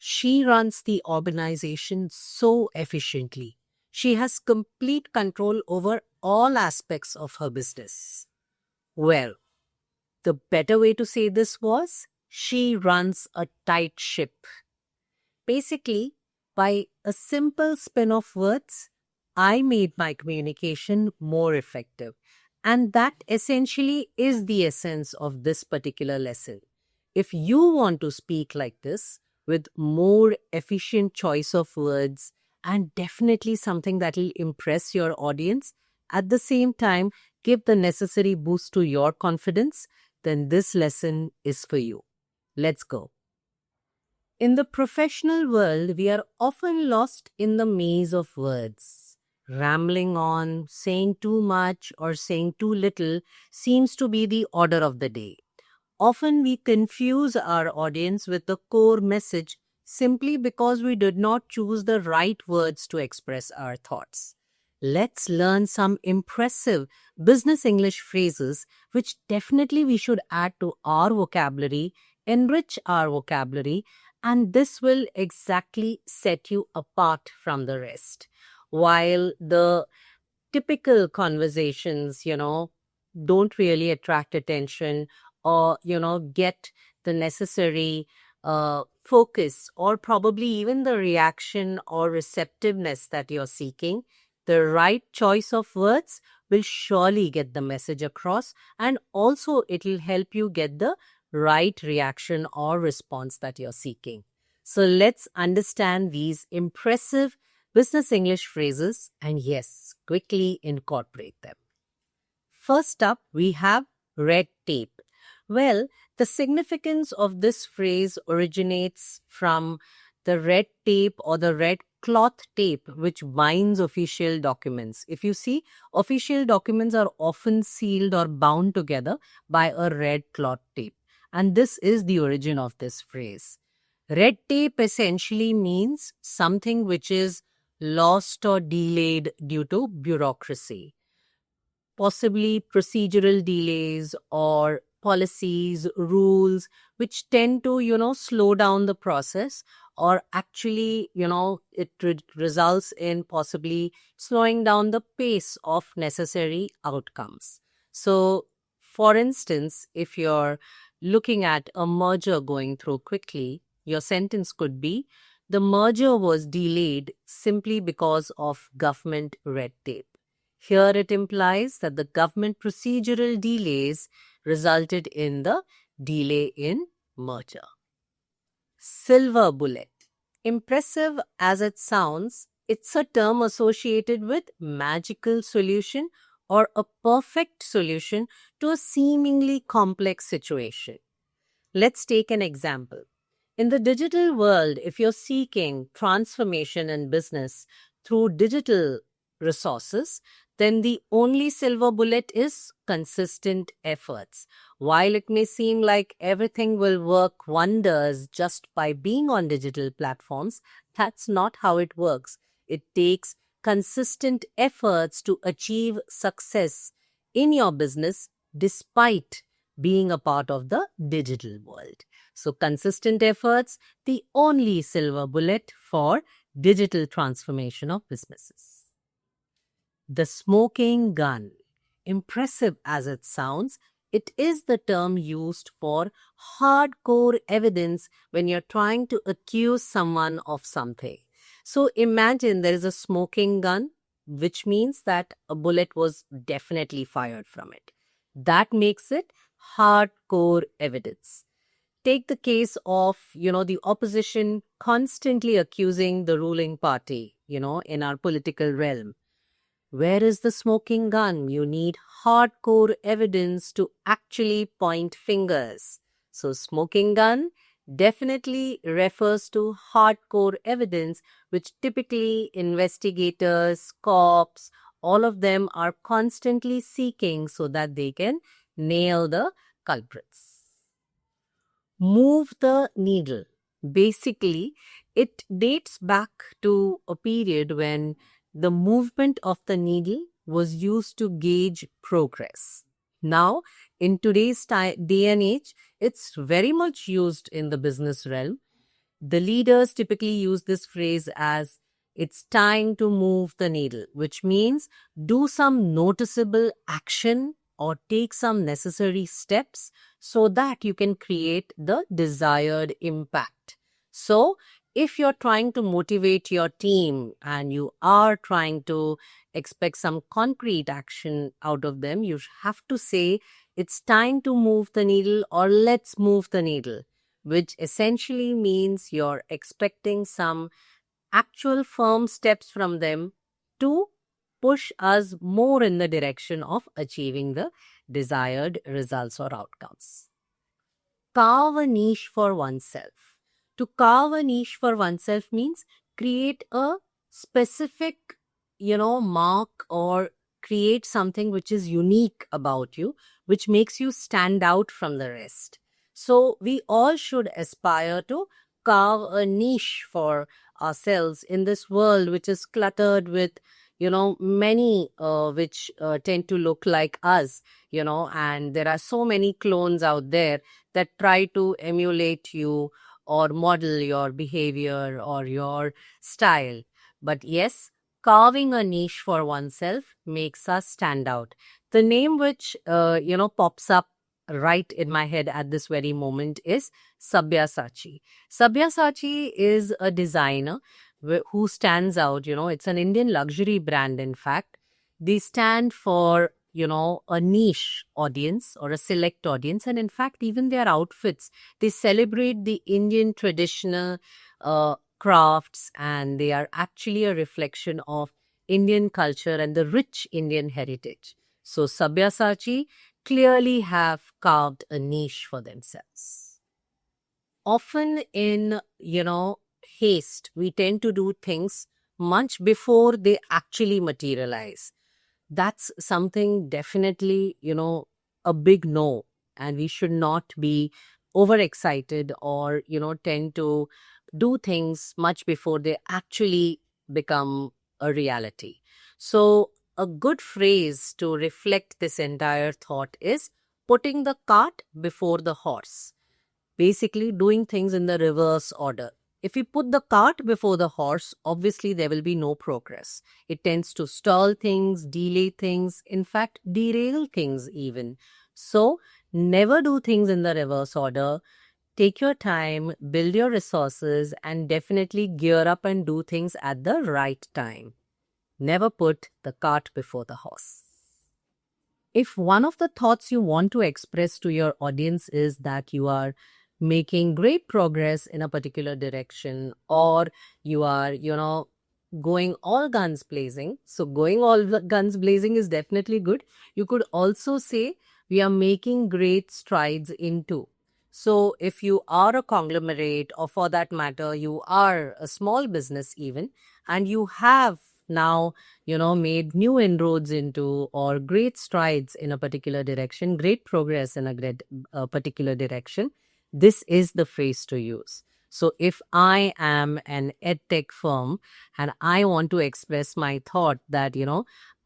She runs the organization so efficiently. She has complete control over all aspects of her business. Well, the better way to say this was she runs a tight ship. Basically, by a simple spin of words, I made my communication more effective. And that essentially is the essence of this particular lesson. If you want to speak like this with more efficient choice of words and definitely something that will impress your audience, at the same time give the necessary boost to your confidence, then this lesson is for you. Let's go. In the professional world, we are often lost in the maze of words. Rambling on, saying too much or saying too little seems to be the order of the day. Often we confuse our audience with the core message simply because we did not choose the right words to express our thoughts. Let's learn some impressive business English phrases which definitely we should add to our vocabulary, enrich our vocabulary, and this will exactly set you apart from the rest. While the typical conversations, don't really attract attention or, get the necessary focus or probably even the reaction or receptiveness that you're seeking, the right choice of words will surely get the message across, and also it will help you get the right reaction or response that you're seeking. So let's understand these impressive business English phrases and yes, quickly incorporate them. First up, we have red tape. Well, the significance of this phrase originates from the red tape or the red cloth tape which binds official documents. If you see, official documents are often sealed or bound together by a red cloth tape. And this is the origin of this phrase. Red tape essentially means something which is lost or delayed due to bureaucracy, possibly procedural delays or policies, rules, which tend to, slow down the process or actually, it results in possibly slowing down the pace of necessary outcomes. So, for instance, if you're looking at a merger going through quickly, your sentence could be, the merger was delayed simply because of government red tape. Here it implies that the government procedural delays resulted in the delay in merger. Silver bullet. Impressive as it sounds, it's a term associated with magical solution or a perfect solution to a seemingly complex situation. Let's take an example. In the digital world, if you're seeking transformation in business through digital resources, then the only silver bullet is consistent efforts. While it may seem like everything will work wonders just by being on digital platforms, that's not how it works. It takes consistent efforts to achieve success in your business despite being a part of the digital world. So consistent efforts, the only silver bullet for digital transformation of businesses. The smoking gun. Impressive as it sounds, it is the term used for hardcore evidence when you're trying to accuse someone of something. So imagine there is a smoking gun, which means that a bullet was definitely fired from it. That makes it hardcore evidence. Take the case of, the opposition constantly accusing the ruling party, in our political realm. Where is the smoking gun? You need hardcore evidence to actually point fingers. So smoking gun definitely refers to hardcore evidence, which typically investigators, cops, all of them are constantly seeking so that they can nail the culprits. Move the needle. Basically, it dates back to a period when the movement of the needle was used to gauge progress. Now, in today's day and age, it's very much used in the business realm. The leaders typically use this phrase as it's time to move the needle, which means do some noticeable action or take some necessary steps so that you can create the desired impact. So, if you're trying to motivate your team and you are trying to expect some concrete action out of them, you have to say, it's time to move the needle or let's move the needle, which essentially means you're expecting some actual firm steps from them to push us more in the direction of achieving the desired results or outcomes. Carve a niche for oneself. To carve a niche for oneself means create a specific, mark or create something which is unique about you, which makes you stand out from the rest. So we all should aspire to carve a niche for ourselves in this world, which is cluttered with, many which tend to look like us, and there are so many clones out there that try to emulate you or model your behavior or your style. But yes, carving a niche for oneself makes us stand out. The name which, pops up right in my head at this very moment is Sabyasachi. Sabyasachi is a designer who stands out. It's an Indian luxury brand, in fact. They stand for a niche audience or a select audience. And in fact, even their outfits, they celebrate the Indian traditional crafts, and they are actually a reflection of Indian culture and the rich Indian heritage. So Sabyasachi clearly have carved a niche for themselves. Often in, haste, we tend to do things much before they actually materialize. That's something definitely, a big no. And we should not be overexcited or, tend to do things much before they actually become a reality. So, a good phrase to reflect this entire thought is putting the cart before the horse. Basically, doing things in the reverse order. If we put the cart before the horse, obviously there will be no progress. It tends to stall things, delay things, in fact, derail things even. So, never do things in the reverse order. Take your time, build your resources, and definitely gear up and do things at the right time. Never put the cart before the horse. If one of the thoughts you want to express to your audience is that you are making great progress in a particular direction, or you are, going all guns blazing. So going all guns blazing is definitely good. You could also say we are making great strides into. So if you are a conglomerate, or for that matter, you are a small business even, and you have now, made new inroads into or great strides in a particular direction, great progress in a particular direction, this is the phrase to use. So if I am an edtech firm and I want to express my thought that,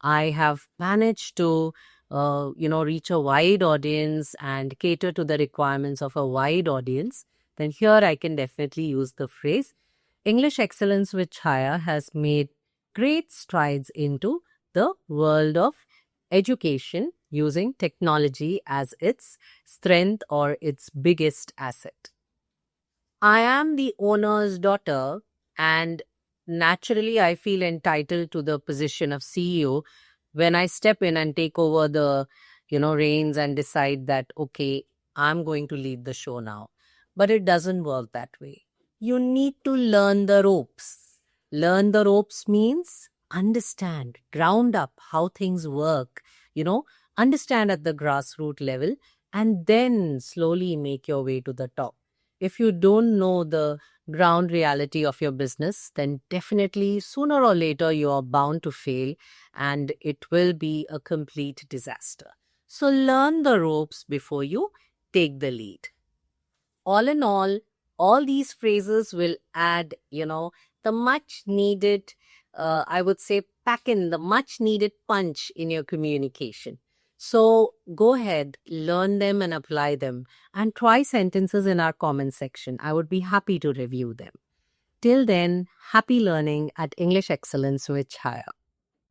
I have managed to, reach a wide audience and cater to the requirements of a wide audience, then here I can definitely use the phrase, English Excellence with Chaya has made great strides into the world of education using technology as its strength or its biggest asset. I am the owner's daughter, and naturally I feel entitled to the position of CEO when I step in and take over the, reins and decide that, okay, I'm going to lead the show now. But it doesn't work that way. You need to learn the ropes. Learn the ropes means understand, ground up how things work, understand at the grassroots level, and then slowly make your way to the top. If you don't know the ground reality of your business, then definitely sooner or later you are bound to fail and it will be a complete disaster. So learn the ropes before you take the lead. All in all these phrases will add, the much needed, I would say, pack in the much needed punch in your communication. So go ahead, learn them and apply them, and try sentences in our comment section. I would be happy to review them. Till then, happy learning at English Excellence with Chaya.